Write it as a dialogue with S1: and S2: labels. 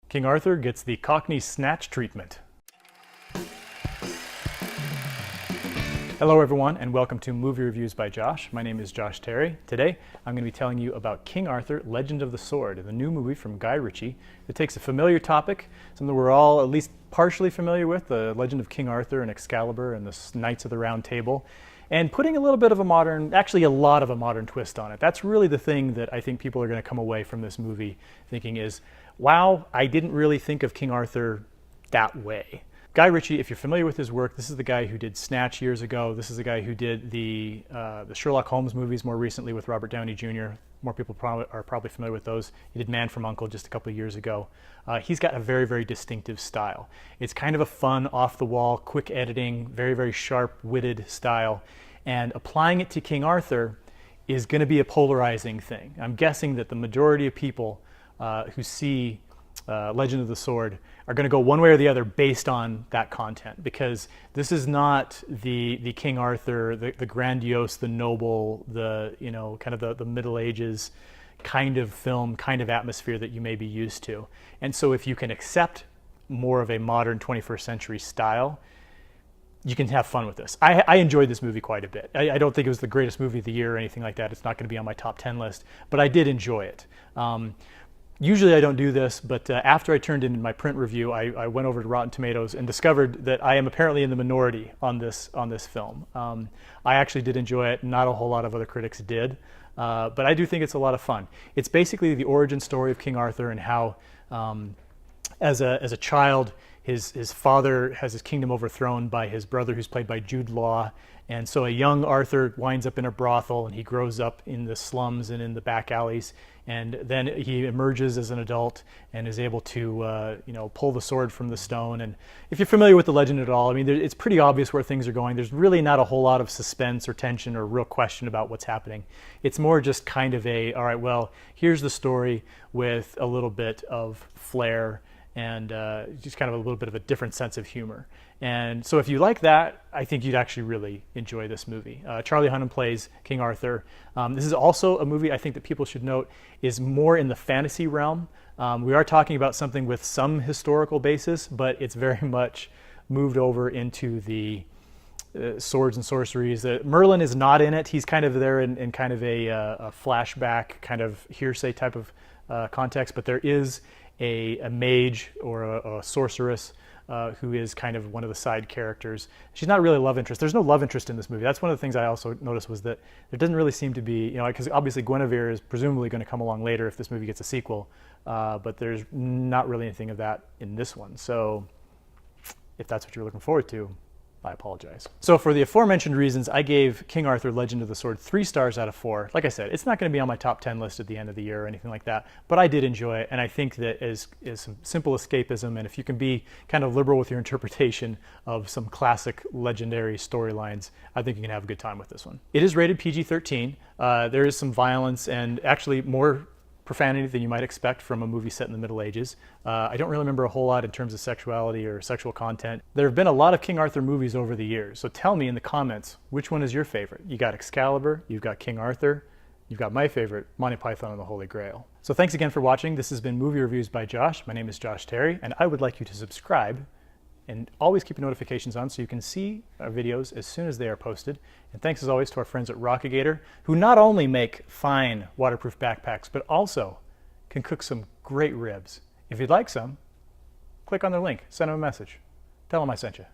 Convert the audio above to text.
S1: King Arthur gets the Cockney snatch treatment. Hello everyone and welcome to Movie Reviews by Josh. My name is Josh Terry. Today I'm going to be telling you about King Arthur, Legend of the Sword, the new movie from Guy Ritchie that takes a familiar topic, something we're all at least partially familiar with, the legend of King Arthur and Excalibur and the Knights of the Round Table, and putting a little bit of a modern, actually a lot of a modern twist on it. That's really the thing that I think people are going to come away from this movie thinking is, wow, I didn't really think of King Arthur that way. Guy Ritchie, if you're familiar with his work, this is the guy who did Snatch years ago. This is the guy who did the Sherlock Holmes movies more recently with Robert Downey Jr. More people are probably familiar with those. He did Man from U.N.C.L.E. just a couple of years ago. He's got a very, very distinctive style. It's kind of a fun, off-the-wall, quick editing, very, very sharp-witted style. And applying it to King Arthur is going to be a polarizing thing. I'm guessing that the majority of people who see Legend of the Sword are going to go one way or the other based on that content, because this is not the King Arthur, the grandiose, the noble, the kind of the Middle Ages kind of film, kind of atmosphere that you may be used to. And so if you can accept more of a modern 21st century style, you can have fun with this. I enjoyed this movie quite a bit. I don't think it was the greatest movie of the year or anything like that. It's not going to be on my top 10 list, but I did enjoy it. Usually I don't do this, but after I turned in my print review, I went over to Rotten Tomatoes and discovered that I am apparently in the minority on this film. I actually did enjoy it. Not a whole lot of other critics did, but I do think it's a lot of fun. It's basically the origin story of King Arthur and how, as a child, his father has his kingdom overthrown by his brother, who's played by Jude, and so a young Arthur winds up in a brothel, and he grows up in the slums and in the back alleys, and then he emerges as an adult and is able to pull the sword from the stone. And if you're familiar with the legend at all, I mean, it's pretty obvious where things are going. There's really not a whole lot of suspense or tension or real question about what's happening. It's more just kind of a, all right, well, here's the story with a little bit of flair and just kind of a little bit of a different sense of humor. And so if you like that, I think you'd actually really enjoy this movie. Charlie Hunnam plays King Arthur. This is also a movie I think that people should note is more in the fantasy realm. We are talking about something with some historical basis, but it's very much moved over into the swords and sorceries. Merlin is not in it. He's kind of there in kind of a flashback, kind of hearsay type of context, but there is a mage or a sorceress who is kind of one of the side characters. She's not really a love interest. There's no love interest in this movie. That's one of the things I also noticed, was that there doesn't really seem to be, because obviously Guinevere is presumably going to come along later if this movie gets a sequel, but there's not really anything of that in this one. So if that's what you're looking forward to, I apologize. So for the aforementioned reasons, I gave King Arthur Legend of the Sword 3 stars out of 4. Like I said, it's not going to be on my top 10 list at the end of the year or anything like that, but I did enjoy it, and I think that is some simple escapism, and if you can be kind of liberal with your interpretation of some classic legendary storylines, I think you can have a good time with this one. It is rated PG-13. There is some violence and actually more profanity than you might expect from a movie set in the Middle Ages. I don't really remember a whole lot in terms of sexuality or sexual content. There have been a lot of King Arthur movies over the years, so tell me in the comments, which one is your favorite? You got Excalibur, you've got King Arthur, you've got my favorite, Monty Python and the Holy Grail. So thanks again for watching. This has been Movie Reviews by Josh. My name is Josh Terry, and I would like you to subscribe and always keep your notifications on so you can see our videos as soon as they are posted. And thanks as always to our friends at Rockigator, who not only make fine waterproof backpacks, but also can cook some great ribs. If you'd like some, click on their link, send them a message. Tell them I sent you.